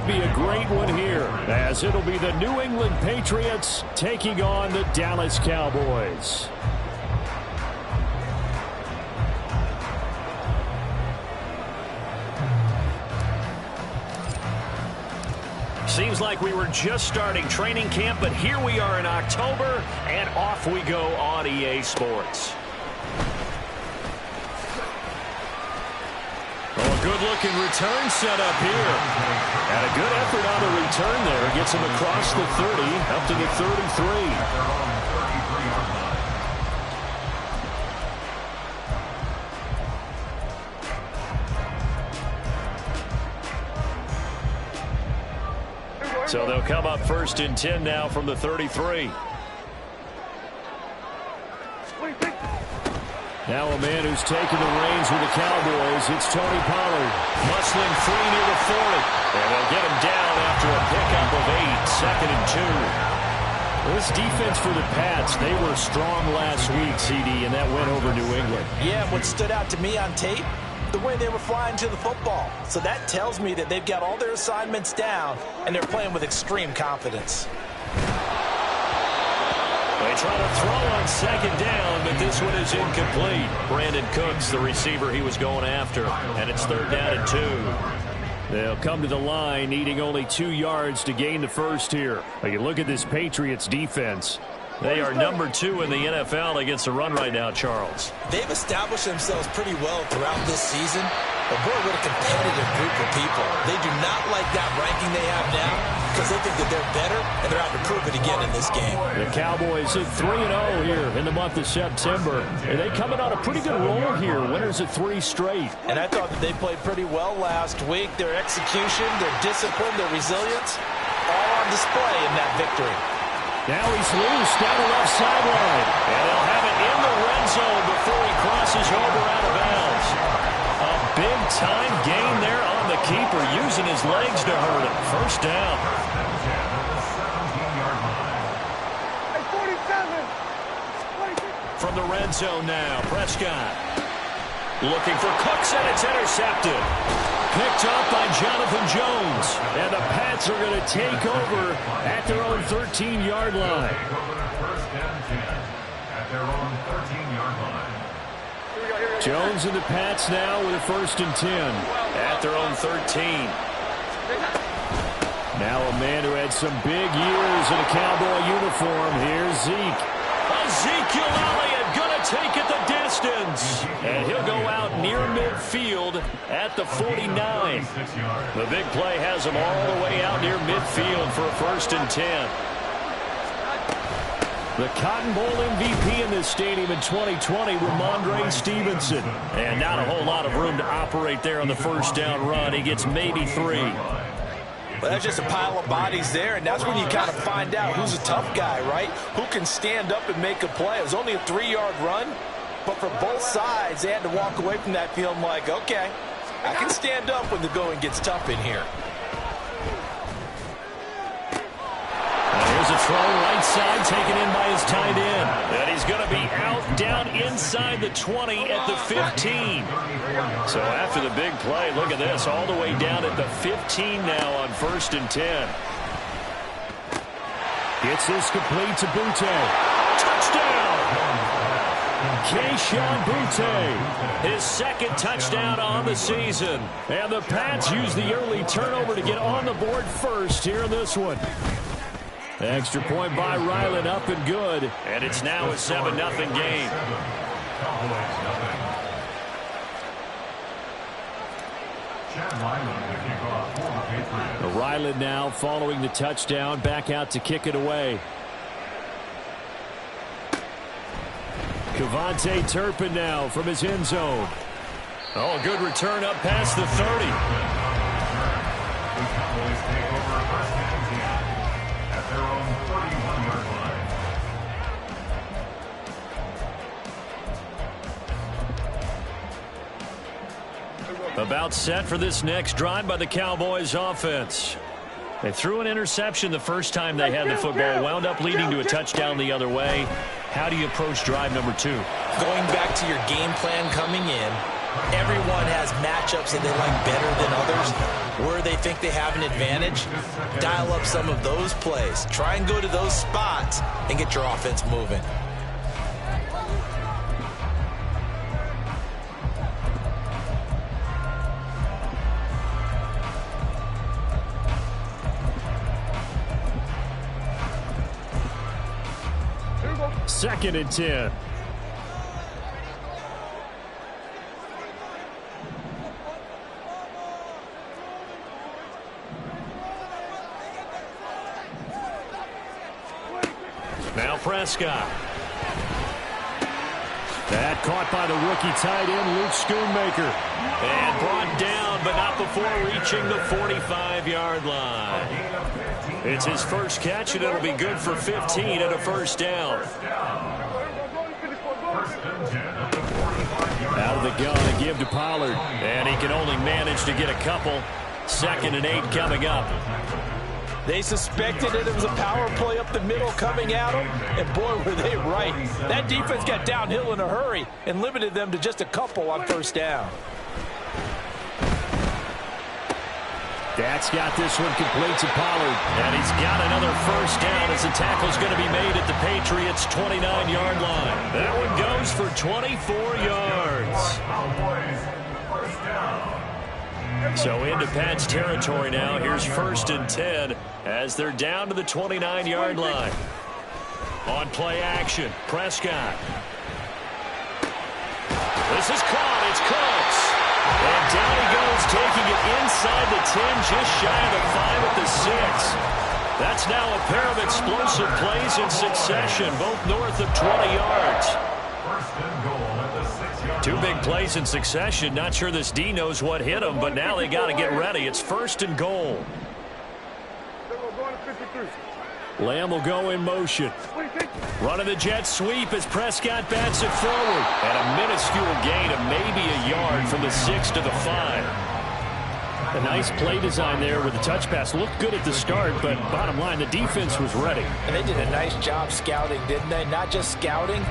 be a great one here, as it'll be the New England Patriots taking on the Dallas Cowboys. Seems like we were just starting training camp, but here we are in October, and off we go on EA Sports. Oh, a good-looking return set up here. And a good effort on the return there. Gets him across the 30, up to the 33. So they'll come up 1st and 10 now from the 33. Now a man who's taken the reins with the Cowboys, it's Tony Pollard. Muscling free near the 40. And they'll get him down after a pickup of 8, 2nd and 2. This defense for the Pats, they were strong last week, CD, and that went over New England. Yeah, what stood out to me on tape, the way they were flying to the football. So that tells me that they've got all their assignments down, and they're playing with extreme confidence. They try to throw on 2nd down, but this one is incomplete. Brandon Cooks, the receiver he was going after, and it's 3rd down and 2. They'll come to the line, needing only 2 yards to gain the first here. But you look at this Patriots defense. They are number 2 in the NFL against the run right now, Charles. They've established themselves pretty well throughout this season. But boy, what a competitive group of people. They do not like that ranking they have now because they think that they're better, and they're out to prove it again in this game. The Cowboys at 3-0 here in the month of September. And they coming on a pretty good roll here. Winners at 3 straight. And I thought that they played pretty well last week. Their execution, their discipline, their resilience, all on display in that victory. Now he's loose down the left sideline. And they'll have it in the red zone before he crosses over out of bounds. A big-time gain there on the keeper, using his legs to hurt him. 1st down. From the red zone now, Prescott. Looking for Cooks, and it's intercepted. Picked up by Jonathan Jones. And the Pats are going to take over at their own 13-yard line. Jones and the Pats now with a 1st and 10. At their own 13. Now a man who had some big years in a Cowboy uniform. Here's Zeke. Ezekiel Elliott going to take it the distance. And he'll go out near midfield at the 49. The big play has him all the way out near midfield for a 1st and 10. The Cotton Bowl MVP in this stadium in 2020, Ramondre Stevenson. And not a whole lot of room to operate there on the 1st down run. He gets maybe 3. Well, that's just a pile of bodies there, and that's when you kind of find out who's a tough guy, right? Who can stand up and make a play. It was only a 3-yard run, but for both sides, they had to walk away from that field like, okay, I can stand up when the going gets tough in here. Here's a throw right side taken in by his tight end. And he's going to be out down inside the 20 at the 15. So after the big play, look at this, all the way down at the 15 now on 1st and 10. Gets this complete to Butte. Touchdown! Keyshawn Butte. His 2nd touchdown on the season. And the Pats use the early turnover to get on the board first here in this one. Extra point by Ryland, up and good. And it's now a 7-0 game. Ryland now following the touchdown, back out to kick it away. Cavante Turpin now from his end zone. Oh, good return up past the 30. About set for this next drive by the Cowboys offense. They threw an interception the first time they had the football, wound up leading to a touchdown the other way. How do you approach drive number 2? Going back to your game plan coming in, Everyone has matchups that they like better than others. Where they think they have an advantage, dial up some of those plays. Try and go to those spots and get your offense moving. Second and 10. Now Prescott. That caught by the rookie tight end, Luke Schoonmaker. And brought down, but not before reaching the 45-yard line. It's his first catch, and it'll be good for 15 and a first down. Out of the gun to give to Pollard. And he can only manage to get a couple. 2nd and 8 coming up. They suspected it was a power play up the middle coming at them, and boy, were they right. That defense got downhill in a hurry and limited them to just a couple on first down. That's got this one complete to Pollard. And he's got another first down as the tackle's going to be made at the Patriots' 29-yard line. That one goes for 24 yards. So into Pat's territory now. Here's 1st and 10 as they're down to the 29-yard line. On play action, Prescott. This is caught. It's close. And down he goes, taking it inside the 10, just shy of the 5 at the 6. That's now a pair of explosive plays in succession, both north of 20 yards. 2 big plays in succession. Not sure this D knows what hit him, but now they got to get ready. It's 1st and goal. Lamb will go in motion. Running the jet sweep as Prescott bats it forward. And a minuscule gain of maybe a yard from the 6 to the 5. A nice play design there with the touch pass. Looked good at the start, but bottom line, the defense was ready. And they did a nice job scouting, didn't they? Not just scouting,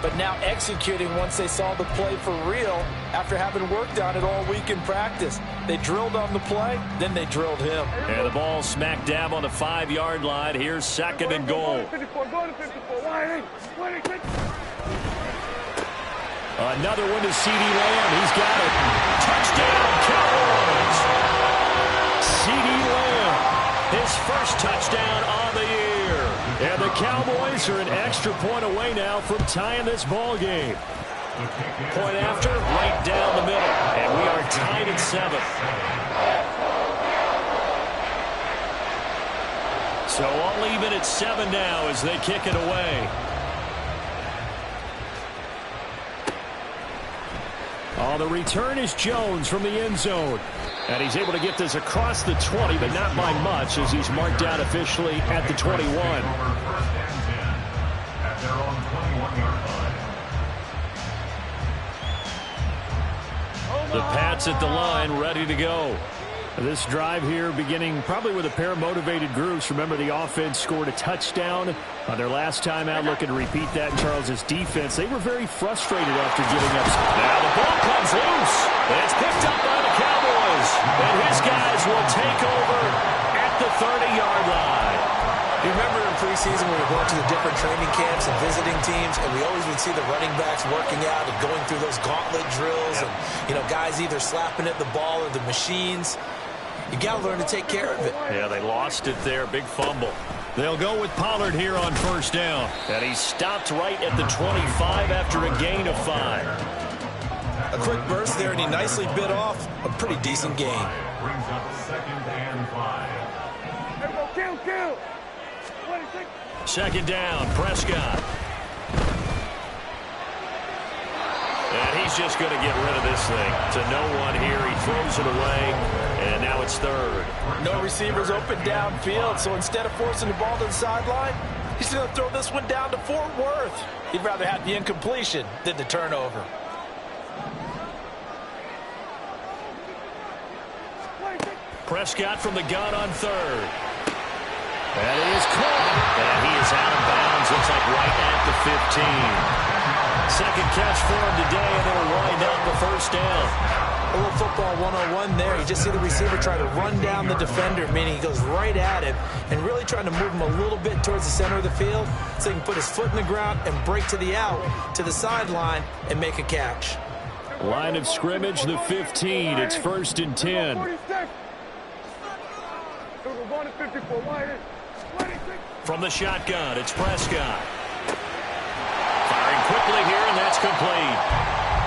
but now executing once they saw the play for real after having worked on it all week in practice. They drilled on the play, then they drilled him. And the ball smack dab on the 5-yard line. Here's 2nd and goal. Another one to C.D. Lamb. He's got it. Touchdown, Cowboys! C.D. Lamb, his first touchdown on the year. And the Cowboys are an extra point away now from tying this ball game. Point after, right down the middle. And we are tied at 7. So all even at 7 now as they kick it away. Oh, the return is Jones from the end zone. And he's able to get this across the 20, but not by much as he's marked down officially at the 21. The Pats at the line, ready to go. This drive here beginning probably with a pair of motivated groups. Remember, the offense scored a touchdown on their last time out, looking to repeat that in Charles's defense. They were very frustrated after giving up. Now the ball comes loose. It's picked up by the Cowboys. And his guys will take over at the 30-yard line. You remember in preseason when we were going to the different training camps and visiting teams, and we always would see the running backs working out and going through those gauntlet drills, and, you know, guys either slapping at the ball or the machines. You got to learn to take care of it. Yeah, they lost it there. Big fumble. They'll go with Pollard here on first down. And he stopped right at the 25 after a gain of 5. A quick burst there, and he nicely bit off a pretty decent gain. Brings up 2nd and 5. Kill. 2nd down, Prescott. And he's just going to get rid of this thing to no one here. He throws it away, and now it's 3rd. No receivers open downfield, so instead of forcing the ball to the sideline, he's going to throw this one down to Fort Worth. He'd rather have the incompletion than the turnover. Prescott from the gun on 3rd. That is caught. And he is out of bounds. Looks like right at the 15. Second catch for him today, and it'll wind up the first down. A little football 101 there. You just see the receiver try to run down the defender, meaning he goes right at him and really trying to move him a little bit towards the center of the field so he can put his foot in the ground and break to the out, to the sideline, and make a catch. Line of scrimmage, the 15. It's 1st and 10. From the shotgun, it's Prescott. Firing quickly here, and that's complete.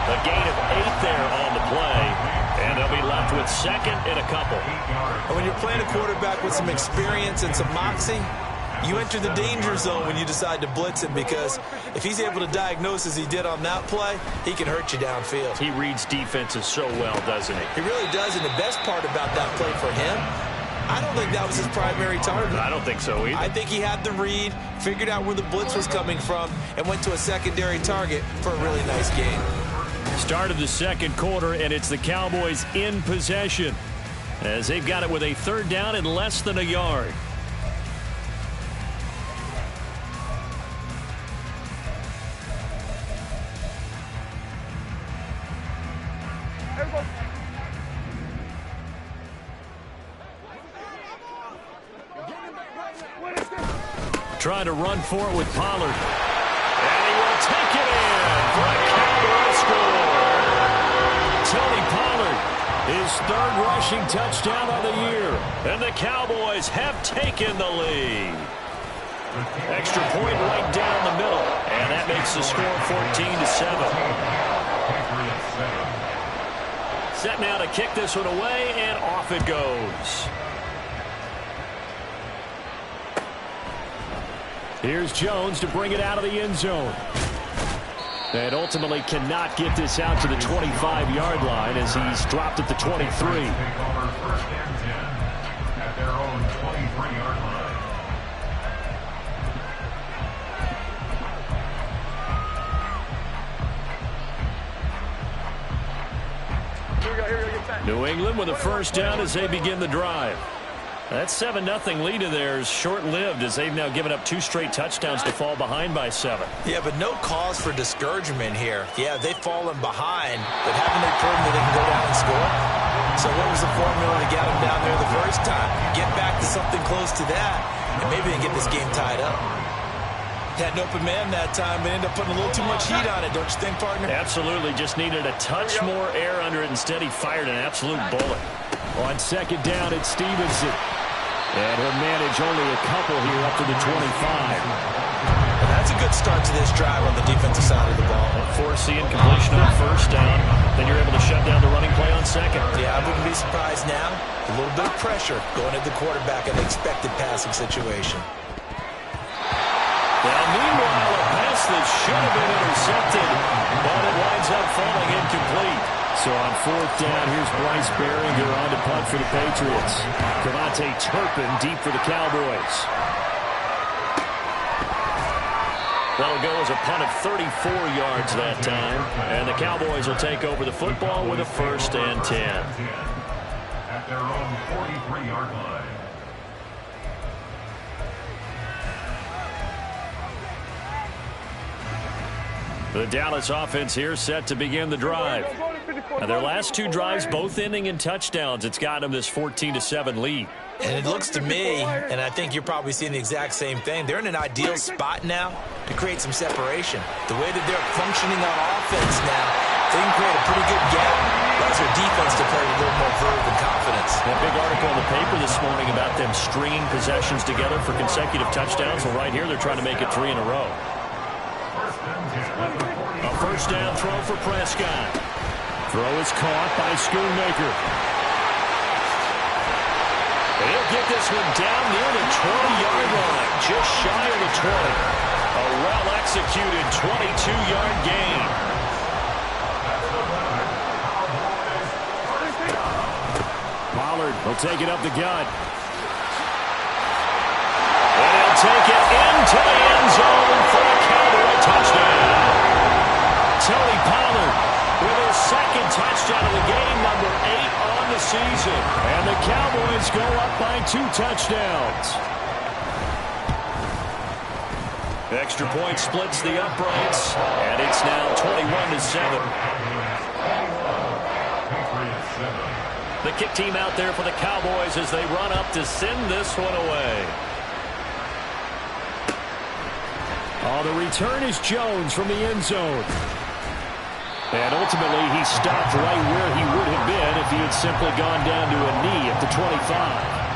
A gain of 8 there on the play, and they'll be left with 2nd and a couple. And when you're playing a quarterback with some experience and some moxie, you enter the danger zone when you decide to blitz him, because if he's able to diagnose as he did on that play, he can hurt you downfield. He reads defenses so well, doesn't he? He really does, and the best part about that play for him, I don't think that was his primary target. I don't think so either. I think he had the read, figured out where the blitz was coming from, and went to a secondary target for a really nice game. Start of the second quarter, and it's the Cowboys in possession as they've got it with a 3rd down and less than a yard. Trying to run for it with Pollard. And he will take it in for a Cowboy score. Tony Pollard, his 3rd rushing touchdown of the year. And the Cowboys have taken the lead. Extra point right down the middle. And that makes the score 14-7. Set now to kick this one away, and off it goes. Here's Jones to bring it out of the end zone. And ultimately cannot get this out to the 25-yard line as he's dropped at the 23. At their own 23-yard line. New England with a 1st down as they begin the drive. That 7-0 lead of theirs short-lived as they've now given up 2 straight touchdowns to fall behind by 7. Yeah, but no cause for discouragement here. Yeah, they've fallen behind, but haven't they proven that they can go down and score? So what was the formula to get them down there the first time? Get back to something close to that, and maybe they get this game tied up. Had an open man that time, but ended up putting a little too much heat on it, don't you think, partner? Absolutely. Just needed a touch more air under it. Instead, he fired an absolute bullet. On 2nd down, it's Stevenson. And he'll manage only a couple here up to the 25. And that's a good start to this drive on the defensive side of the ball. Force the incompletion on 1st down. Then you're able to shut down the running play on 2nd. Yeah, I wouldn't be surprised now. A little bit of pressure going at the quarterback in an expected passing situation. Now, meanwhile, a pass that should have been intercepted, but it winds up falling incomplete. So on 4th down, here's Bryce Behringer on to punt for the Patriots. Cavante Turpin deep for the Cowboys. That'll go as a punt of 34 yards that time. And the Cowboys will take over the football with a 1st and 10. At their own 43-yard line. The Dallas offense here set to begin the drive. Now their last 2 drives, both ending in touchdowns. It's got them this 14-7 lead. And it looks to me, and I think you're probably seeing the exact same thing, they're in an ideal spot now to create some separation. The way that they're functioning on offense now, they can create a pretty good gap. Allows their defense to play with a little more verve and confidence. That big article in the paper this morning about them stringing possessions together for consecutive touchdowns. Well, right here they're trying to make it 3 in a row. A 1st down throw for Prescott. Throw is caught by Schoonmaker. He'll get this one down near the 20-yard line, just shy of the 20. A well-executed 22-yard gain. Pollard will take it up the gut. And he'll take it into the end zone for a Cowboy touchdown. Tony Pollard with his 2nd touchdown of the game, number 8 on the season. And the Cowboys go up by 2 touchdowns. Extra point splits the uprights, and it's now 21-7. The kick team out there for the Cowboys as they run up to send this one away. Oh, the return is Jones from the end zone. And ultimately, he stopped right where he would have been if he had simply gone down to a knee at the 25.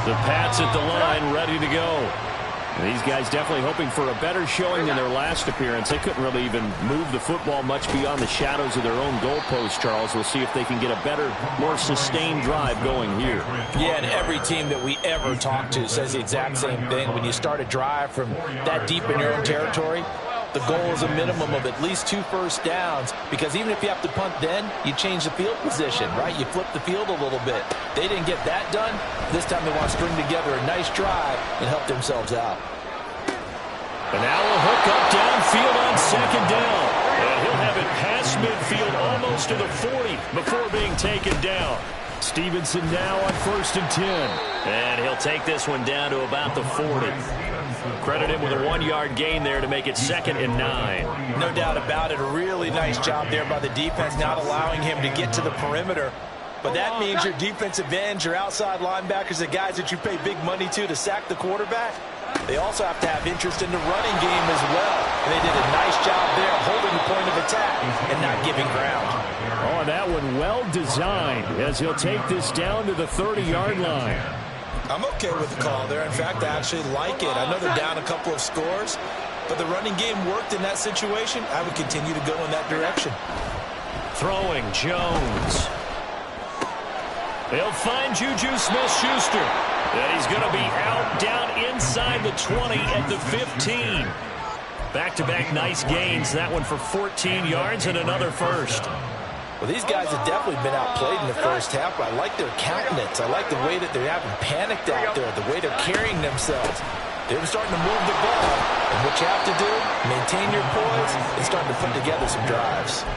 The Pats at the line, ready to go. And these guys definitely hoping for a better showing than their last appearance. They couldn't really even move the football much beyond the shadows of their own goalpost, Charles. We'll see if they can get a better, more sustained drive going here. Yeah, and every team that we ever talk to says the exact same thing. When you start a drive from that deep in your own territory, the goal is a minimum of at least 2 first downs, because even if you have to punt then, you change the field position, right? You flip the field a little bit. They didn't get that done. This time they want to string together a nice drive and help themselves out. And now a hook up downfield on second down. And he'll have it past midfield almost to the 40 before being taken down. Stevenson now on 1st and 10. And he'll take this one down to about the 40. Credit him with a 1-yard gain there to make it 2nd and 9. No doubt about it. A really nice job there by the defense, not allowing him to get to the perimeter. But that means your defensive ends, your outside linebackers, the guys that you pay big money to sack the quarterback, they also have to have interest in the running game as well. And they did a nice job there holding the point of attack and not giving ground. Oh, that one well designed as he'll take this down to the 30-yard line. I'm okay with the call there. In fact, I actually like it. I know they're down a couple of scores, but the running game worked in that situation. I would continue to go in that direction. Throwing Jones. They'll find Juju Smith-Schuster. And he's going to be out down inside the 20 at the 15. Back-to-back nice gains. That one for 14 yards and another first. Well, these guys have definitely been outplayed in the first half, but I like their countenance. I like the way that they're having panicked out there, the way they're carrying themselves. They're starting to move the ball. And what you have to do, maintain your poise and start to put together some drives.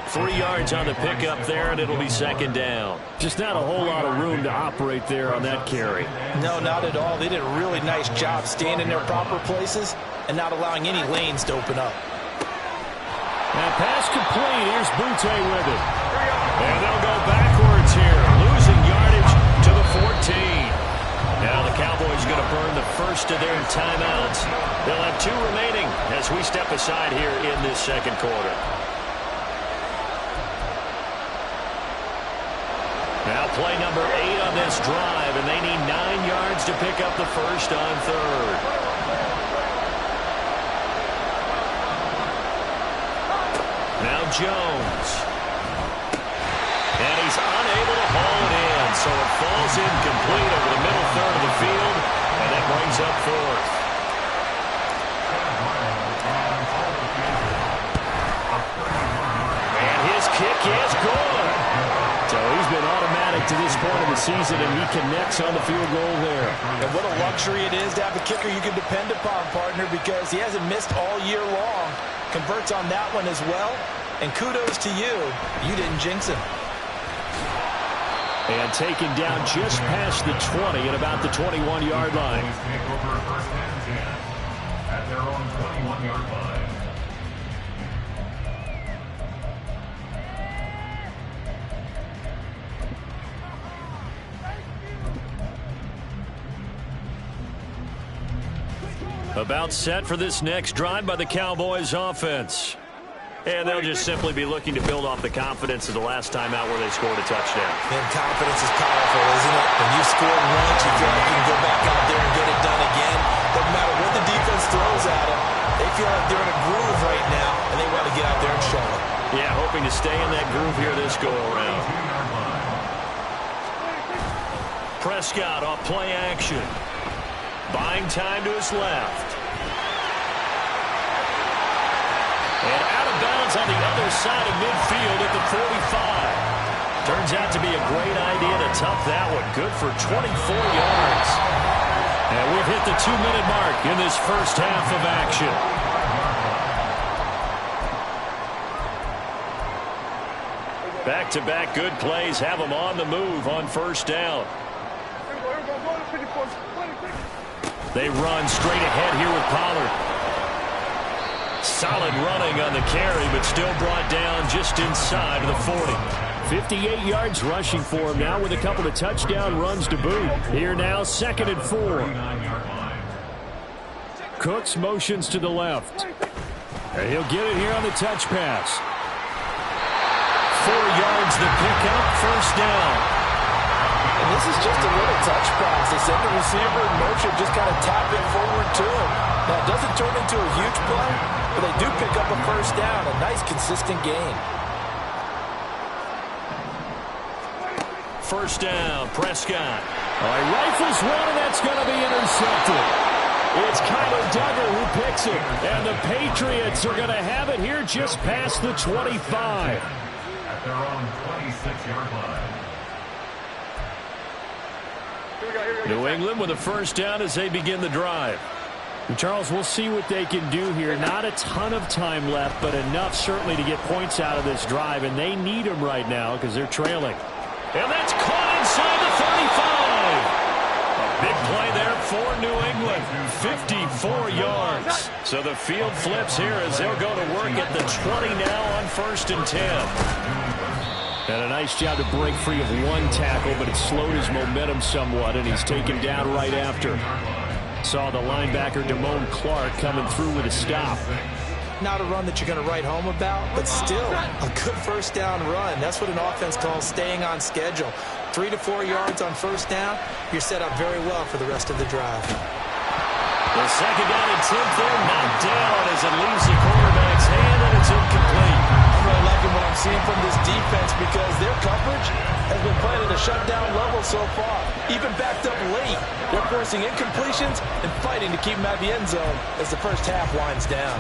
3 yards on the pickup there, and it'll be 2nd down. Just not a whole lot of room to operate there on that carry. No, not at all. They did a really nice job staying in their proper places and not allowing any lanes to open up. Now pass complete. Here's Butte with it. And they'll go backwards here, losing yardage to the 14. Now the Cowboys going to burn the first of their timeouts. They'll have 2 remaining as we step aside here in this 2nd quarter. Now play number 8 on this drive, and they need 9 yards to pick up the first on 3rd. Now Jones. And he's unable to haul it in, so it falls incomplete over the middle third of the field, and that brings up 4th. And his kick is good. So he's been automatic to this point of the season, and he connects on the field goal there. And what a luxury it is to have a kicker you can depend upon, partner, because he hasn't missed all year long. Converts on that one as well. And kudos to you. You didn't jinx him. And taken down just past the 20 at about the 21-yard line. At their own 21-yard line. About set for this next drive by the Cowboys offense. And they'll just simply be looking to build off the confidence of the last time out where they scored a touchdown. And confidence is powerful, isn't it? When you scored once, you feel like you can go back out there and get it done again. Doesn't matter what the defense throws at them. They feel like they're in a groove right now, and they want to get out there and show it. Yeah, hoping to stay in that groove here this go-around. Prescott off play action. Buying time to his left. And out of bounds on the other side of midfield at the 45. Turns out to be a great idea to tuck that one. Good for 24 yards. And we've hit the 2-minute mark in this first half of action. Back-to-back good plays have them on the move on first down. They run straight ahead here with Pollard. Solid running on the carry, but still brought down just inside of the 40. 58 yards rushing for him now with a couple of touchdown runs to boot. Here now, 2nd and 4. Cooks motions to the left. And he'll get it here on the touch pass. 4 yards the pickup, 1st down. And this is just a little touch pass. They send the receiver in motion, just kind of tap it forward to him. Now, it doesn't turn into a huge play, but they do pick up a 1st down, a nice, consistent gain. 1st down, Prescott. All right, rifles one, and that's going to be intercepted. It's Kyler Duggar who picks it, and the Patriots are going to have it here just past the 25. At their own 26-yard line. New England with a 1st down as they begin the drive. And Charles, we'll see what they can do here. Not a ton of time left, but enough certainly to get points out of this drive, and they need them right now because they're trailing. And that's caught inside the 35. A big play there for New England. 54 yards. So the field flips here as they'll go to work at the 20 now on 1st and 10. And a nice job to break free of one tackle, but it slowed his momentum somewhat, and he's taken down right after. Saw the linebacker, Damone Clark, coming through with a stop. Not a run that you're going to write home about, but still a good 1st down run. That's what an offense calls staying on schedule. 3 to 4 yards on 1st down, you're set up very well for the rest of the drive. The 2nd down and 10th there, knocked down as it leaves the quarterback's hand, and it's incomplete. I'm really liking what I'm seeing from this defense because their coverage has been playing at a shutdown level so far. Even backed up late, they're forcing incompletions and fighting to keep them out of the end zone as the 1st half winds down.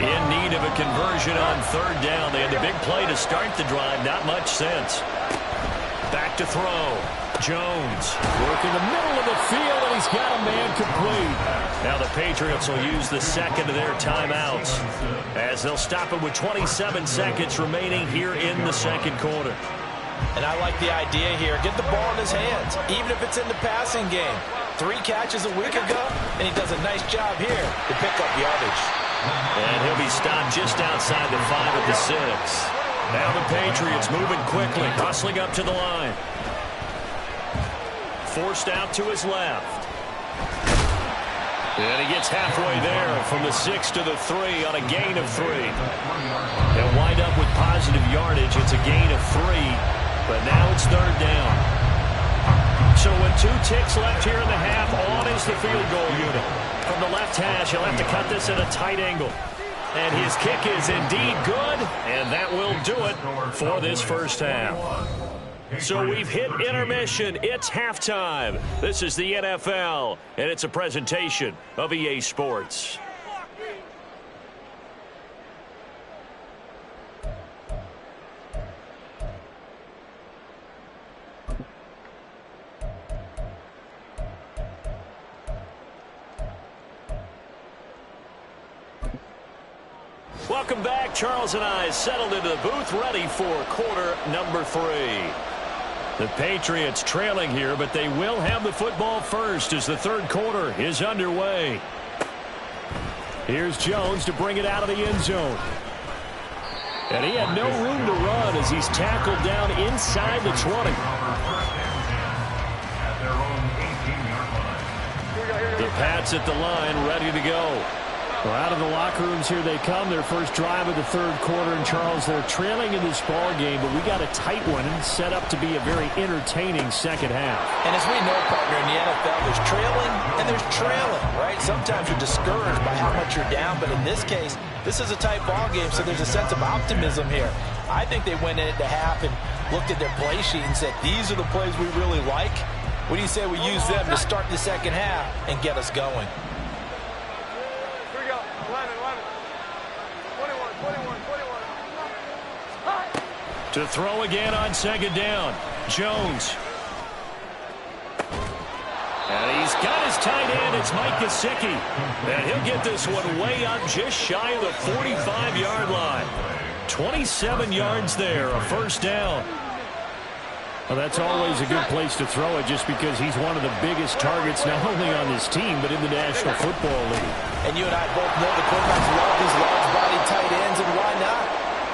In need of a conversion on 3rd down. They had the big play to start the drive. Not much sense. Back to throw. Jones working the middle of the field, and he's got a man complete. Now the Patriots will use the 2nd of their timeouts as they'll stop it with 27 seconds remaining here in the 2nd quarter. And I like the idea here. Get the ball in his hands, even if it's in the passing game. 3 catches a week ago, and he does a nice job here to pick up yardage. And he'll be stopped just outside the 5 of the 6. Now the Patriots moving quickly, hustling up to the line. Forced out to his left. And he gets halfway there from the 6 to the 3 on a gain of 3. They'll wind up with positive yardage. It's a gain of 3, but now it's 3rd down. So with 2 ticks left here in the half, on is the field goal unit. From the left hash, he'll have to cut this at a tight angle. And his kick is indeed good, and that will do it for this 1st half. So we've hit intermission. It's halftime. This is the NFL, and it's a presentation of EA Sports. Welcome back. Charles and I settled into the booth, ready for quarter number 3. The Patriots trailing here, but they will have the football first as the 3rd quarter is underway. Here's Jones to bring it out of the end zone. And he had no room to run as he's tackled down inside the 20. The Pats at the line, ready to go. Well, out of the locker rooms here they come. Their first drive of the 3rd quarter. And, Charles, they're trailing in this ball game, but we got a tight one and set up to be a very entertaining 2nd half. And as we know, partner, in the NFL, there's trailing and there's trailing, right? Sometimes you're discouraged by how much you're down, but in this case, this is a tight ball game, so there's a sense of optimism here. I think they went in at the half and looked at their play sheet and said, these are the plays we really like. What do you say we use them to start the 2nd half and get us going? To throw again on 2nd down. Jones. And he's got his tight end, it's Mike Gesicki. And he'll get this one way up just shy of the 45-yard line. 27 yards there, a first down. Well, that's always a good place to throw it just because he's one of the biggest targets not only on this team but in the National Football League. And you and I both know the quarterbacks love these large-bodied tight ends, and why not?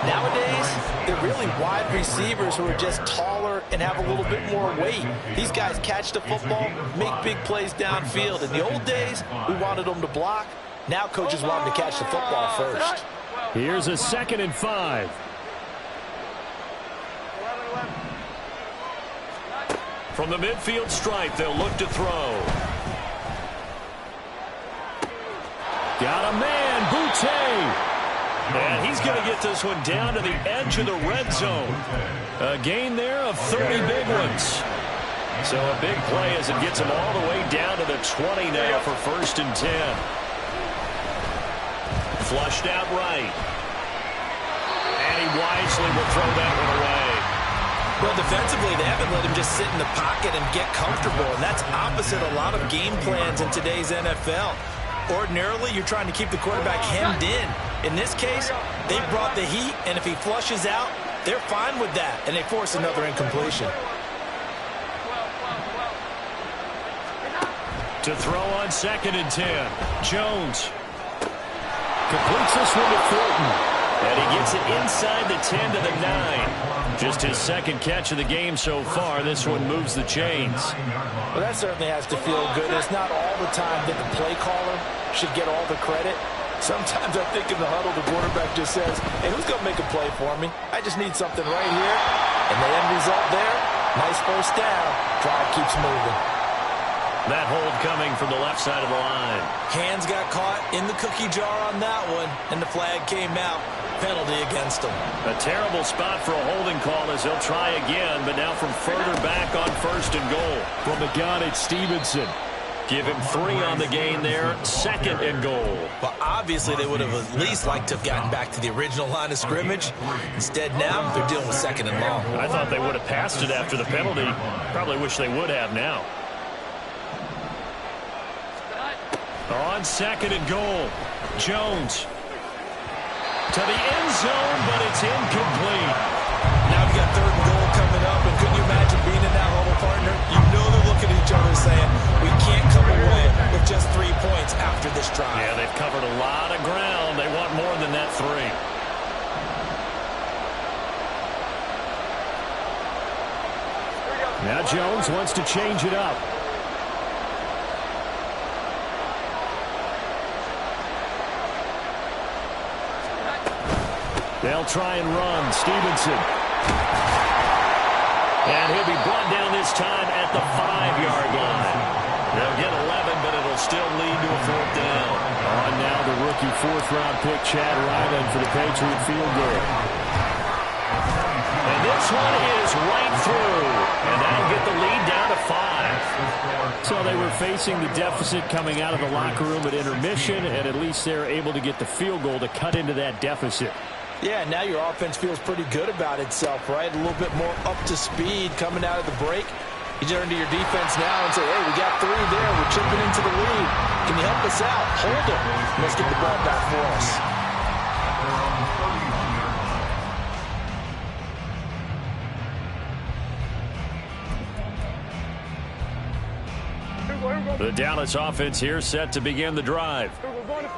Nowadays, they're really wide receivers who are just taller and have a little bit more weight. These guys catch the football, make big plays downfield. In the old days, we wanted them to block. Now coaches want them to catch the football first. Here's a 2nd and 5. From the midfield stripe, they'll look to throw. Got a man, Boutte. And he's going to get this one down to the edge of the red zone. A gain there of 30 big ones. So a big play as it gets him all the way down to the 20 now for 1st and 10. Flushed out right. And he wisely will throw that one away. Well, defensively, they haven't let him just sit in the pocket and get comfortable, and that's opposite a lot of game plans in today's NFL. Ordinarily, you're trying to keep the quarterback hemmed in. In this case, they brought the heat, and if he flushes out, they're fine with that, and they force another incompletion. To throw on 2nd and 10, Jones completes this one to Thornton. And he gets it inside the 10 to the 9. Just his 2nd catch of the game so far. This one moves the chains. Well, that certainly has to feel good. It's not all the time that the play caller should get all the credit. Sometimes I think in the huddle, the quarterback just says, hey, who's going to make a play for me? I just need something right here. And the end result there, nice first down. Drive keeps moving. That hold coming from the left side of the line. Hands got caught in the cookie jar on that one, and the flag came out. Penalty against him. A terrible spot for a holding call as he'll try again, but now from further back on 1st and goal. From the gun, it's Stevenson. Give him 3 on the gain there, 2nd and goal. Well, obviously they would have at least liked to have gotten back to the original line of scrimmage. Instead now, they're dealing with 2nd and long. I thought they would have passed it after the penalty. Probably wish they would have now. On 2nd and goal, Jones. To the end zone, but it's incomplete. Now we got 3rd and goal coming up, and couldn't you imagine being in that huddle, partner? You know they're looking at each other saying, we can't come away with just 3 points after this drive. Yeah, they've covered a lot of ground. They want more than that 3. Now Jones wants to change it up. They'll try and run. Stevenson. And he'll be brought down this time at the 5-yard line. They'll get 11, but it'll still lead to a 4th down. On now the rookie 4th-round pick, Chad Ryland, for the Patriot field goal. And this one is right through. And that'll get the lead down to 5. So they were facing the deficit coming out of the locker room at intermission, and at least they're able to get the field goal to cut into that deficit. Yeah, now your offense feels pretty good about itself, right? A little bit more up to speed coming out of the break. You turn to your defense now and say, hey, we got 3 there. We're chipping into the lead. Can you help us out? Hold them. Let's get the ball back for us. The Dallas offense here set to begin the drive.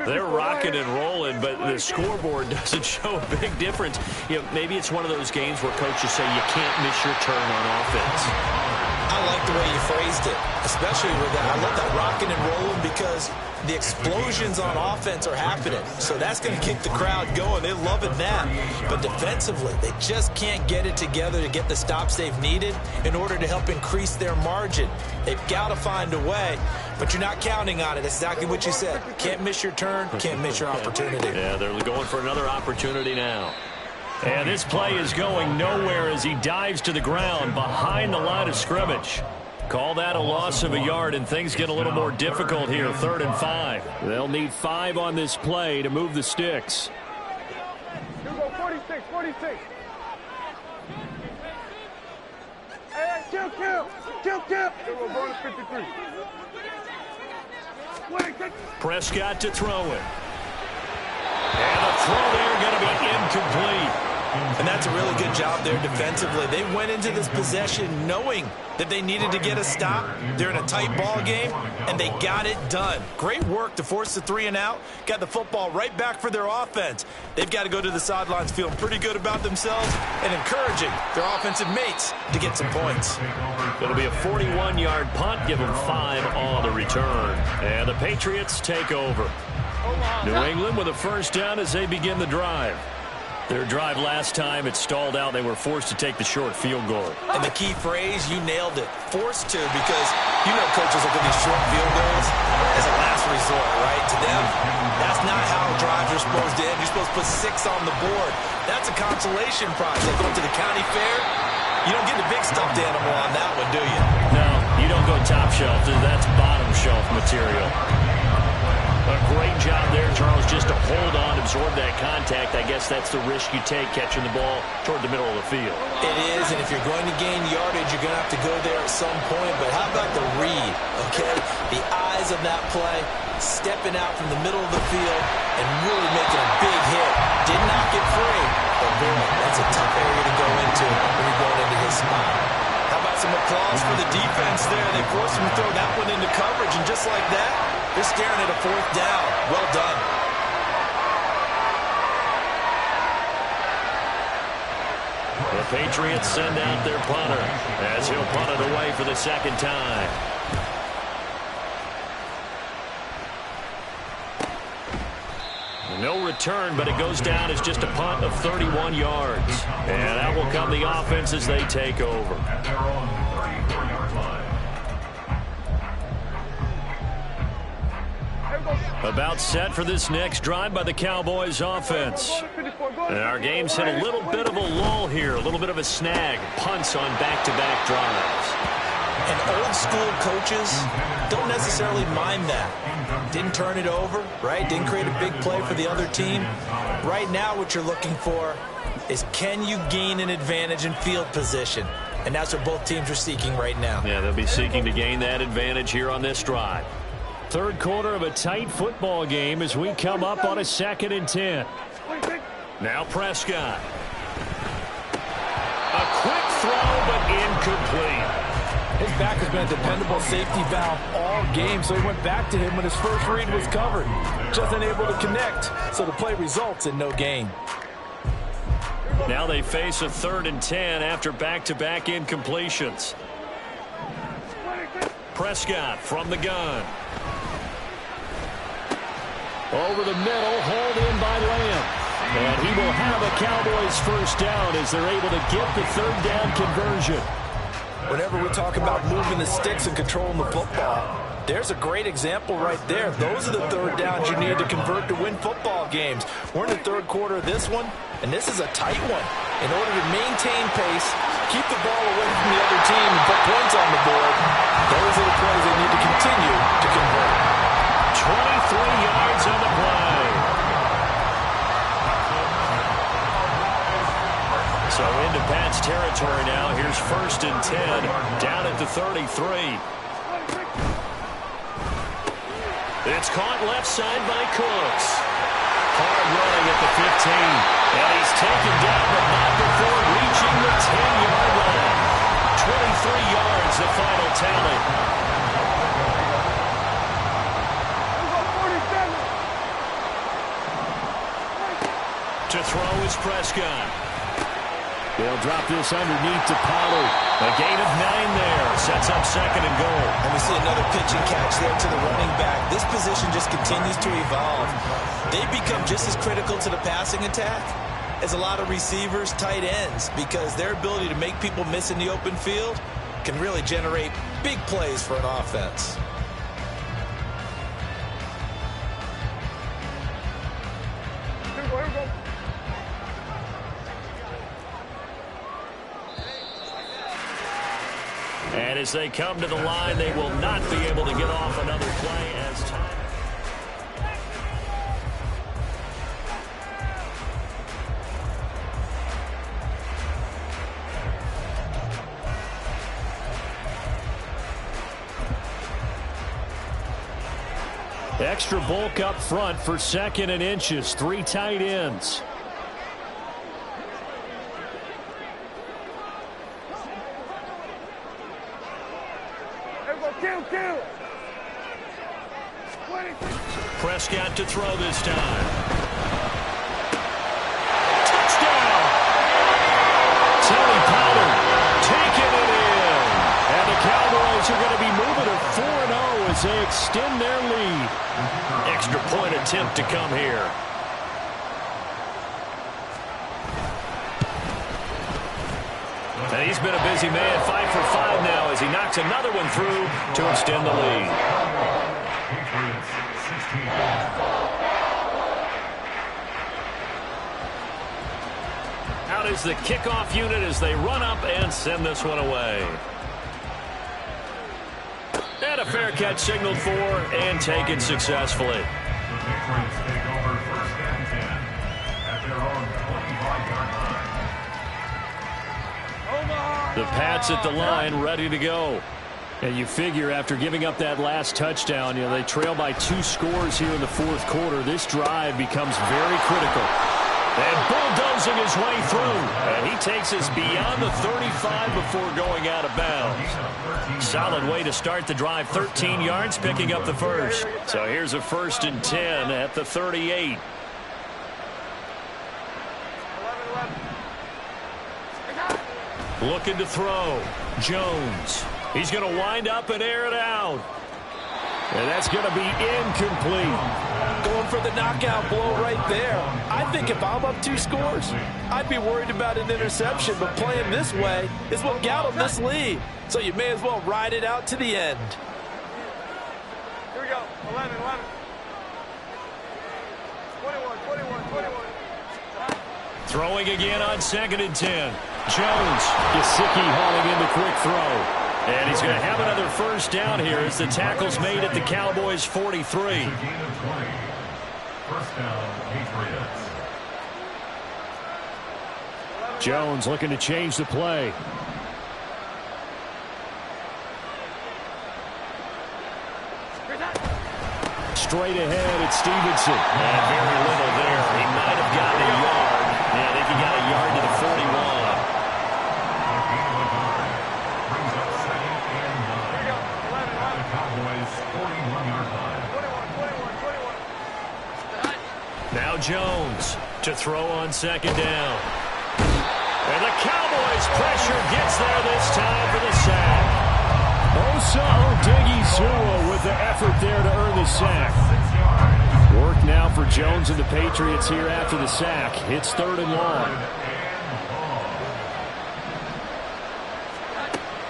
They're rocking and rolling, but the scoreboard doesn't show a big difference. You know, maybe it's one of those games where coaches say you can't miss your turn on offense. I like the way you phrased it, especially with that. I love that rocking and rolling because the explosions on offense are happening. So that's going to keep the crowd going. They're loving that. But defensively, they just can't get it together to get the stops they've needed in order to help increase their margin. They've got to find a way, but you're not counting on it. That's exactly what you said. Can't miss your turn, can't miss your opportunity. Yeah, they're going for another opportunity now. And this play is going nowhere as he dives to the ground behind the line of scrimmage. Call that a loss of a yard, and things get a little more difficult here. 3rd and 5. They'll need 5 on this play to move the sticks. Here we go, 46, 46. Hey, kill. Here we go, going to 53. Prescott to throw it. And the throw there going to be incomplete. And that's a really good job there defensively. They went into this possession knowing that they needed to get a stop. They're in a tight ball game, and they got it done. Great work to force the 3 and out. Got the football right back for their offense. They've got to go to the sidelines feeling pretty good about themselves and encouraging their offensive mates to get some points. It'll be a 41-yard punt. Give them 5 on the return. And the Patriots take over. New England with a first down as they begin the drive. Their drive last time, it stalled out. They were forced to take the short field goal. And the key phrase, you nailed it. Forced to, because you know coaches look at these short field goals as a last resort, right? To them, that's not how drives are supposed to end. You're supposed to put 6 on the board. That's a consolation prize. Like going to the county fair, you don't get the big stuffed animal on that one, do you? No, you don't go top shelf. That's bottom shelf material. A great job there, Charles, just to hold on, absorb that contact. I guess that's the risk you take catching the ball toward the middle of the field. It is, and if you're going to gain yardage, you're going to have to go there at some point. But how about the read, okay? The eyes of that play, stepping out from the middle of the field and really making a big hit. Did not get free, but boy, that's a tough area to go into when you're going into his spot. How about some applause for the defense there? They forced him to throw that one into coverage, and just like that, they're staring at a 4th down. Well done. The Patriots send out their punter as he'll punt it away for the second time. No return, but it goes down as just a punt of 31 yards. And that will come the offense as they take over. At their own 34-yard line. About set for this next drive by the Cowboys offense. And our game's hit a little bit of a lull here, a little bit of a snag. Punts on back-to-back drives. And old school coaches don't necessarily mind that. Didn't turn it over, right? Didn't create a big play for the other team. Right now what you're looking for is, can you gain an advantage in field position? And that's what both teams are seeking right now. Yeah, they'll be seeking to gain that advantage here on this drive. Third quarter of a tight football game as we come up on a 2nd and 10. Now Prescott. A quick throw, but incomplete. His back has been a dependable safety valve all game, so he went back to him when his first read was covered. Just unable to connect, so the play results in no gain. Now they face a 3rd and 10 after back-to-back incompletions. Prescott from the gun. Over the middle, hauled in by Lamb. And he will have a Cowboys first down as they're able to get the 3rd down conversion. Whenever we talk about moving the sticks and controlling the football, there's a great example right there. Those are the 3rd downs you need to convert to win football games. We're in the 3rd quarter of this one, and this is a tight one. In order to maintain pace, keep the ball away from the other team, and put points on the board, those are the plays they need to continue to convert. 23 yards on the play. So into Pat's territory now. Here's 1st and 10 down at the 33. It's caught left side by Cooks. Hard running at the 15. And he's taken down, but not before reaching the 10-yard line. 23 yards, the final tally. To throw is Prescott. They'll drop this underneath to Pollard. A gain of 9 there. Sets up 2nd and goal. And we see another pitch and catch there to the running back. This position just continues to evolve. They become just as critical to the passing attack as a lot of receivers, tight ends, because their ability to make people miss in the open field can really generate big plays for an offense. And as they come to the line, they will not be able to get off another play as time. Extra bulk up front for 2nd and inches. 3 tight ends. Kill. Prescott to throw this time. Touchdown! Tony Pollard taking it in. And the Cowboys are going to be moving to 4-0 as they extend their lead. Extra point attempt to come here. And he's been a busy man, 5 for 5 now as he knocks another one through to extend the lead. Out is the kickoff unit as they run up and send this one away. And a fair catch signaled for and taken successfully. The Patriots take over 1st and 10 at their own 25-yard line. The Pats at the line, ready to go. And you figure after giving up that last touchdown, they trail by 2 scores here in the 4th quarter. This drive becomes very critical. And bulldozing his way through. And he takes us beyond the 35 before going out of bounds. Solid way to start the drive. 13 yards, picking up the first. So here's a 1st and 10 at the 38. Looking to throw. Jones. He's going to wind up and air it out. And that's going to be incomplete. Going for the knockout blow right there. I think if I'm up 2 scores, I'd be worried about an interception, but playing this way is what got them this lead. So you may as well ride it out to the end. Here we go. 11. 21. Throwing again on 2nd and 10. Jones. Gesicki hauling in the quick throw. And he's going to have another 1st down here as the tackle's made at the Cowboys' 43. It's a gain of 20. 1st down, Patriots. Jones looking to change the play. Straight ahead, it's Stevenson. And very little there. He might have gotten a yard. Yeah, I think he got a yard to the 41. Now Jones to throw on 2nd down. And the Cowboys pressure gets there this time for the sack. Osa Odighizuwa with the effort there to earn the sack. Work now for Jones and the Patriots here after the sack. It's 3rd and long.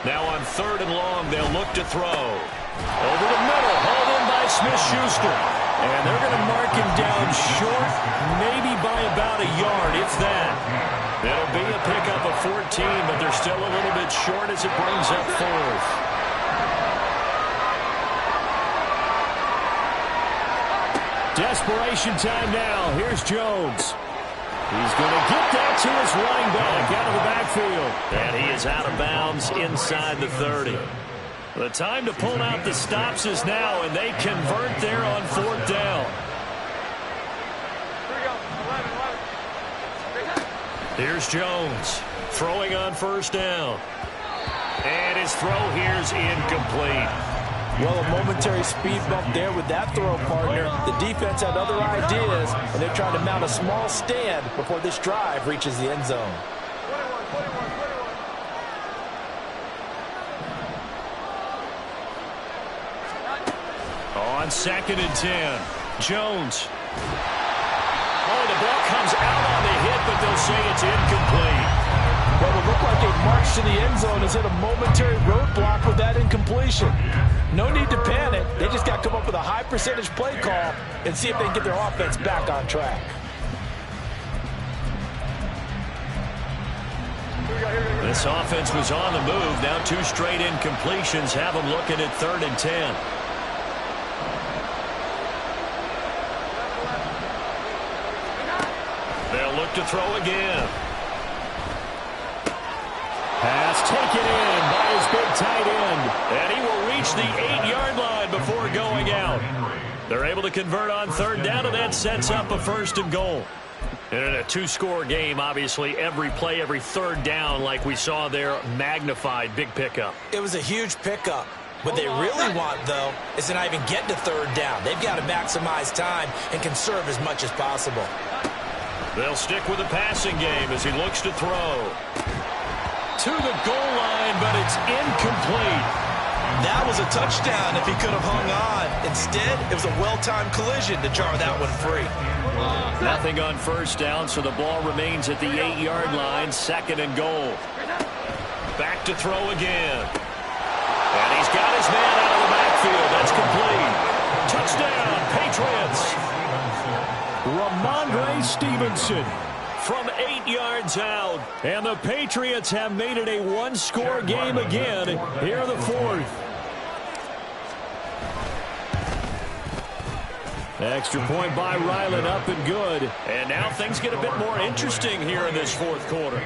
Now on 3rd and long, they'll look to throw. Over the middle, hauled in by Smith-Schuster. And they're going to mark him down short, maybe by about a yard, if that. It'll be a pickup of 14, but they're still a little bit short as it brings up 4th. Desperation time now. Here's Jones. He's going to get that to his running back out of the backfield. And he is out of bounds inside the 30. The time to pull out the stops is now, and they convert there on 4th down. Here we go. 11. Here's Jones throwing on 1st down. And his throw here's incomplete. Well, a momentary speed bump there with that throw, partner. The defense had other ideas, and they're trying to mount a small stand before this drive reaches the end zone. 21. On 2nd and 10, Jones. Oh, the ball comes out on the hit, but they'll say it's incomplete. Well, it looked like a march to the end zone has hit a momentary roadblock with that incompletion. No need to panic. They just got to come up with a high percentage play call and see if they can get their offense back on track. This offense was on the move. Now 2 straight incompletions have them looking at 3rd and 10. They'll look to throw again. Pass taken in by his big tight end. And he will reach the 8-yard line before going out. They're able to convert on third down, and that sets up a 1st and goal. And in a 2-score game, obviously, every play, every third down, like we saw there, magnified. Big pickup. It was a huge pickup. What they really want, though, is to not even get to third down. They've got to maximize time and conserve as much as possible. They'll stick with the passing game as he looks to throw. To the goal line, but it's incomplete. That was a touchdown if he could have hung on. Instead, it was a well-timed collision to jar that one free. Nothing on 1st down, so the ball remains at the 8-yard line. 2nd and goal. Back to throw again. And he's got his man out of the backfield. That's complete. Touchdown, Patriots. Ramondre Stevenson from 8 yards out. And the Patriots have made it a 1-score game again here in the 4th. Extra point by Ryland, up and good. And now things get a bit more interesting here in this 4th quarter.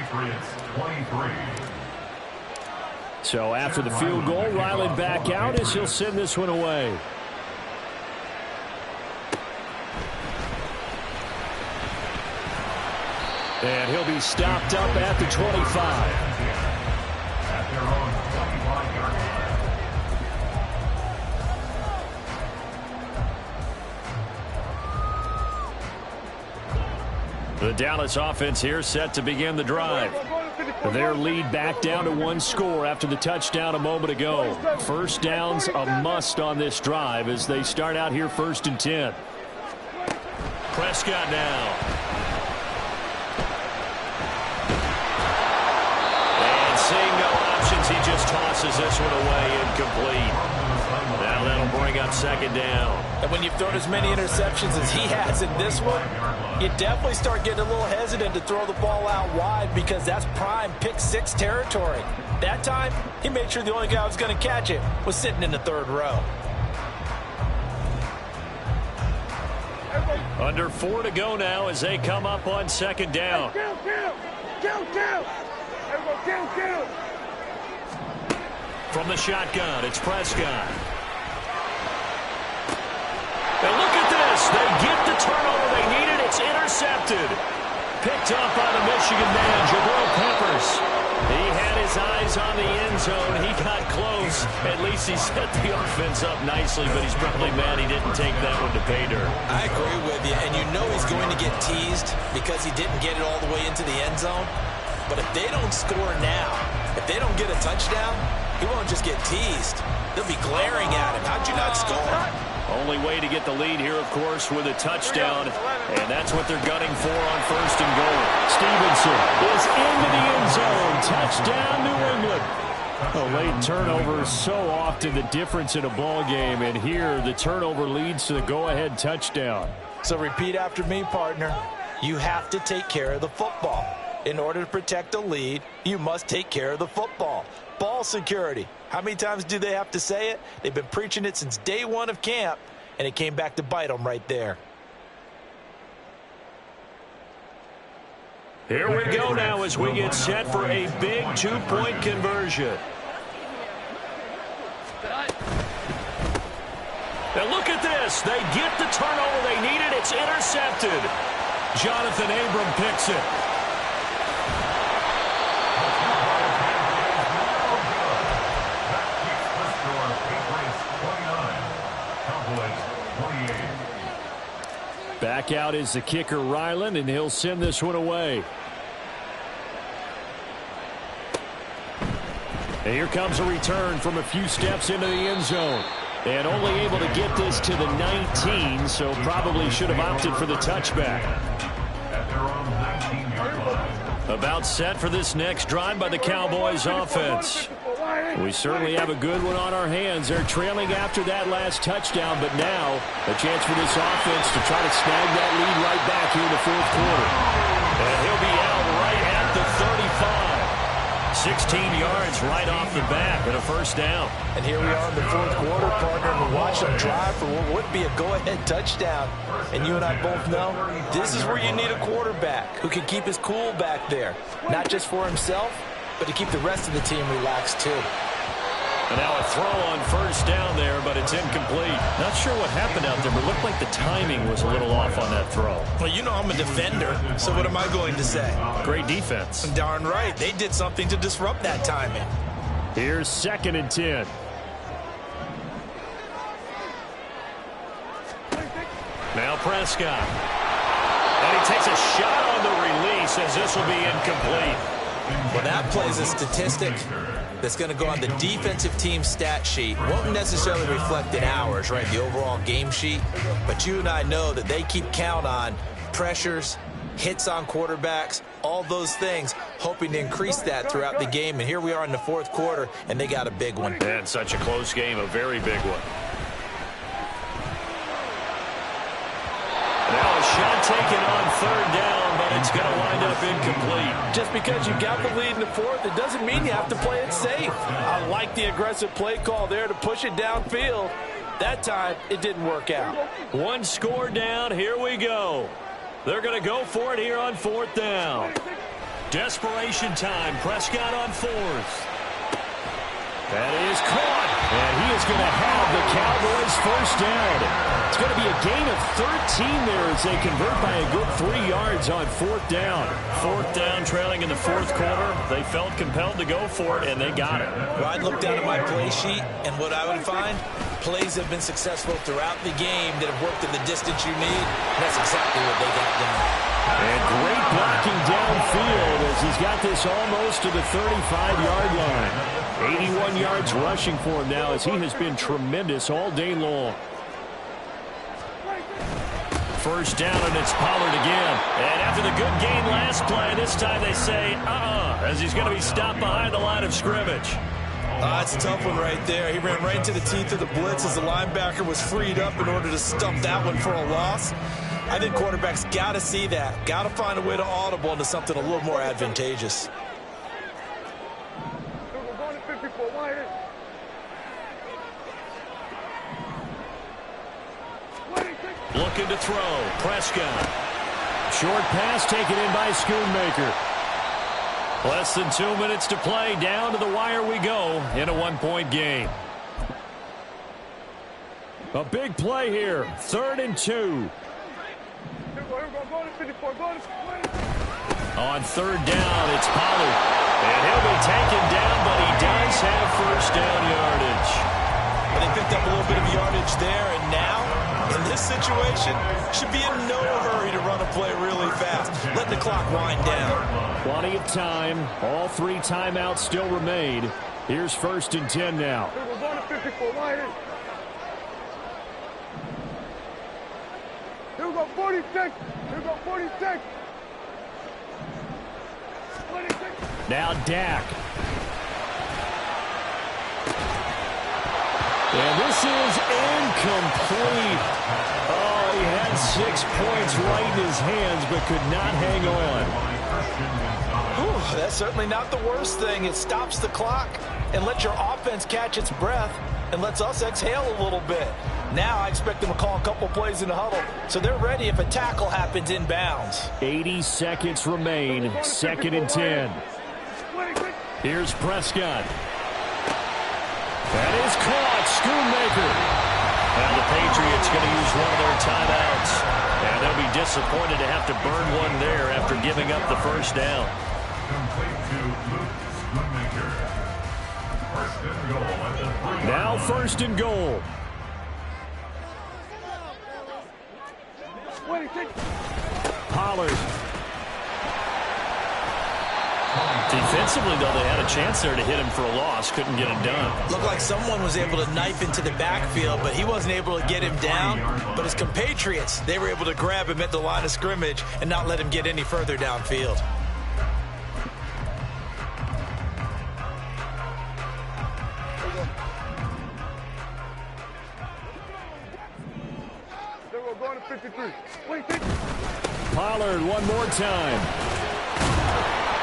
So after the field goal, Ryland back out as he'll send this one away. And he'll be stopped up at the 25. At their own 25-yard line. The Dallas offense here set to begin the drive. Their lead back down to 1 score after the touchdown a moment ago. 1st down's a must on this drive as they start out here 1st and 10. Prescott now. And seeing no options, he just tosses this one away, incomplete. Now that'll bring up 2nd down. And when you've thrown as many interceptions as he has in this one, you definitely start getting a little hesitant to throw the ball out wide because that's prime pick 6 territory. That time, he made sure the only guy who was going to catch it was sitting in the 3rd row. Under 4 to go now as they come up on 2nd down. From the shotgun, it's Prescott. And look at this. They get the turnover they needed. It's intercepted. Picked up by the Michigan man, Jabril Peppers. He had his eyes on the end zone. He got close. At least he set the offense up nicely, but he's probably mad he didn't take that one to pay dirt. I agree with you, and you know he's going to get teased because he didn't get it all the way into the end zone. But if they don't score now, if they don't get a touchdown, he won't just get teased. They'll be glaring at him. How'd you not score? Only way to get the lead here, of course, with a touchdown, and that's what they're gunning for on 1st and goal. Stevenson is into the end zone. Touchdown, New England. A late turnover is so often the difference in a ball game, and here the turnover leads to the go-ahead touchdown. So repeat after me, partner. You have to take care of the football. In order to protect the lead, you must take care of the football. Ball security. How many times do they have to say it? They've been preaching it since day 1 of camp, and it came back to bite them right there. Here we go now as we get set for a big 2-point conversion. Now look at this. They get the turnover they needed. It's intercepted. Jonathan Abram picks it. Back out is the kicker, Ryland, and he'll send this one away. And here comes a return from a few steps into the end zone. And only able to get this to the 19, so probably should have opted for the touchback. At their own 19-yard line. About set for this next drive by the Cowboys offense. We certainly have a good one on our hands. They're trailing after that last touchdown, but now a chance for this offense to try to snag that lead right back here in the 4th quarter. And he'll be out right at the 35. 16 yards right off the bat and a 1st down. And here we are in the 4th quarter, partner, and we watch them drive for what would be a go-ahead touchdown. And you and I both know this is where you need a quarterback who can keep his cool back there, not just for himself, but to keep the rest of the team relaxed too. And now a throw on first down there, but it's incomplete. Not sure what happened out there, but it looked like the timing was a little off on that throw. Well, you know I'm a defender, so what am I going to say? Great defense. Darn right. They did something to disrupt that timing. Here's 2nd and 10. Now Prescott. And he takes a shot on the release as this will be incomplete. Well, that plays a statistic that's going to go on the defensive team stat sheet. Won't necessarily reflect in ours, right, the overall game sheet. But you and I know that they keep count on pressures, hits on quarterbacks, all those things, hoping to increase that throughout the game. And here we are in the 4th quarter, and they got a big one. And such a close game, a very big one. Now a shot taken on 3rd down, but it's going to wind up incomplete. Just because you got the lead in the 4th, it doesn't mean you have to play it safe. I like the aggressive play call there to push it downfield. That time, it didn't work out. One score down. Here we go. They're going to go for it here on 4th down. Desperation time. Prescott on 4th. That is caught. And he is going to have the Cowboys first down. It's going to be a gain of 13 there as they convert by a good 3 yards on 4th down. 4th down trailing in the 4th quarter. They felt compelled to go for it, and they got it. Well, I'd look down at my play sheet, and what I would find, plays have been successful throughout the game that have worked in the distance you need. And that's exactly what they got done. And great blocking downfield as he's got this almost to the 35-yard line. 81 yards rushing for him now as he has been tremendous all day long. First down, and it's Pollard again. And after the good gain last play, this time they say, as he's going to be stopped behind the line of scrimmage. It's a tough one right there. He ran right into the teeth of the blitz as the linebacker was freed up in order to stump that one for a loss. I think quarterbacks got to see that. Got to find a way to audible into something a little more advantageous. Looking to throw. Prescott. Short pass taken in by Schoonmaker. Less than 2 minutes to play. Down to the wire we go in a 1-point game. A big play here. 3rd and 2. On 3rd down, it's Pollard. And he'll be taken down, but he does have first down yardage. And they picked up a little bit of yardage there, and now, in this situation, should be in no hurry to run a play really fast. Let the clock wind down. Plenty of time. All 3 timeouts still remain. Here's 1st and 10 now. Here we go, 46. Here we go, 46. 26. Now Dak. And this is incomplete. Oh, he had 6 points right in his hands, but could not hang on. Whew, that's certainly not the worst thing. It stops the clock and lets your offense catch its breath and lets us exhale a little bit. Now I expect them to call a couple plays in the huddle, so they're ready if a tackle happens inbounds. 80 seconds remain, 2nd and 10. Here's Prescott. That is caught. Schoonmaker. Now the Patriots going to use one of their timeouts. And they'll be disappointed to have to burn one there after giving up the first down. Now 1st and goal. Pollard. Defensively, though, they had a chance there to hit him for a loss. Couldn't get it done. Looked like someone was able to knife into the backfield, but he wasn't able to get him down. But his compatriots, they were able to grab him at the line of scrimmage and not let him get any further downfield. Pollard one more time.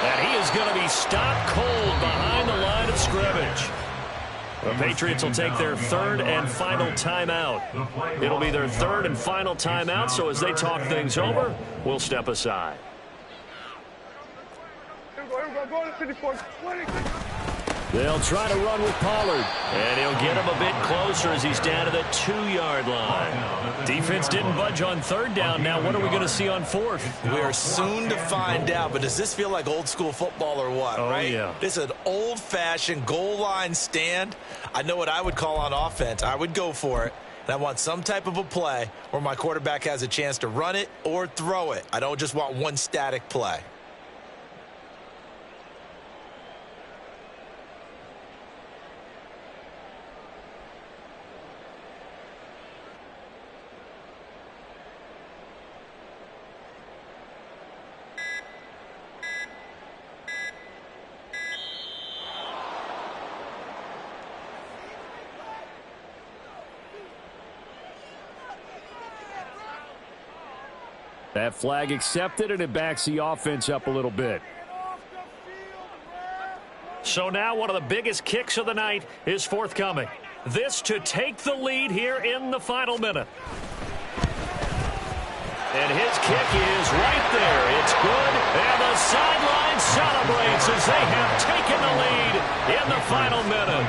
And he is going to be stopped cold behind the line of scrimmage. The Patriots will take their 3rd and final timeout. It'll be their 3rd and final timeout, so as they talk things over, we'll step aside. They'll try to run with Pollard. And he'll get him a bit closer as he's down to the 2-yard line. Defense didn't budge on third down. Now what are we going to see on fourth? We are soon to find out, but does this feel like old school football or what, right? Yeah. This is an old-fashioned goal line stand. I know what I would call on offense. I would go for it. And I want some type of a play where my quarterback has a chance to run it or throw it. I don't just want one static play. That flag accepted, and it backs the offense up a little bit. So now one of the biggest kicks of the night is forthcoming. This to take the lead here in the final minute. And his kick is right there. It's good, and the sideline celebrates as they have taken the lead in the final minute.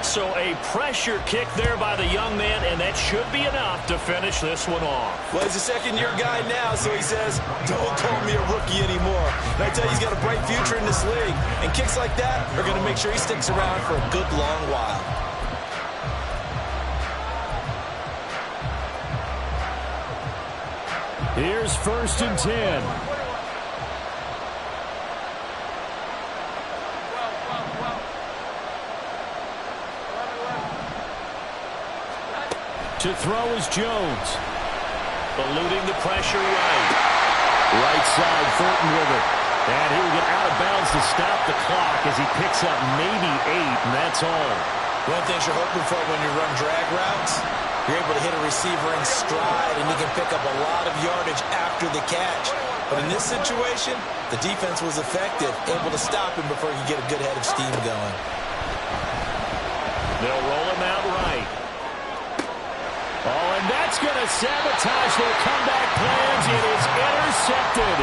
So a pressure kick there by the young man, and that should be enough to finish this one off. Well, he's a second-year guy now, so he says, don't call me a rookie anymore. And I tell you, he's got a bright future in this league. And kicks like that are going to make sure he sticks around for a good long while. Here's 1st and 10. To throw is Jones. Eluding the pressure right. Right side, Fulton with it. And he will get out of bounds to stop the clock as he picks up maybe 8, and that's all. One of the things you're hoping for when you run drag routes, you're able to hit a receiver in stride, and you can pick up a lot of yardage after the catch. But in this situation, the defense was effective, able to stop him before he could get a good head of steam going. They'll roll him out right. Oh, and that's going to sabotage their comeback plans. It is intercepted.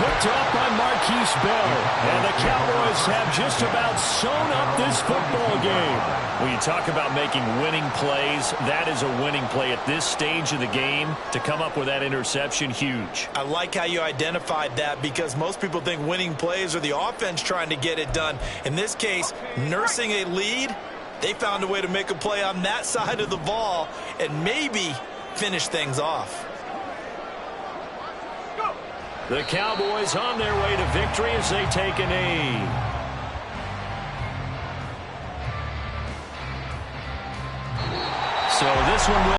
Picked up by Marquise Bell. And the Cowboys have just about sewn up this football game. When you talk about making winning plays, that is a winning play at this stage of the game. To come up with that interception, huge. I like how you identified that because most people think winning plays are the offense trying to get it done. In this case, nursing a lead, they found a way to make a play on that side of the ball and maybe finish things off. The Cowboys on their way to victory as they take a knee. So this one will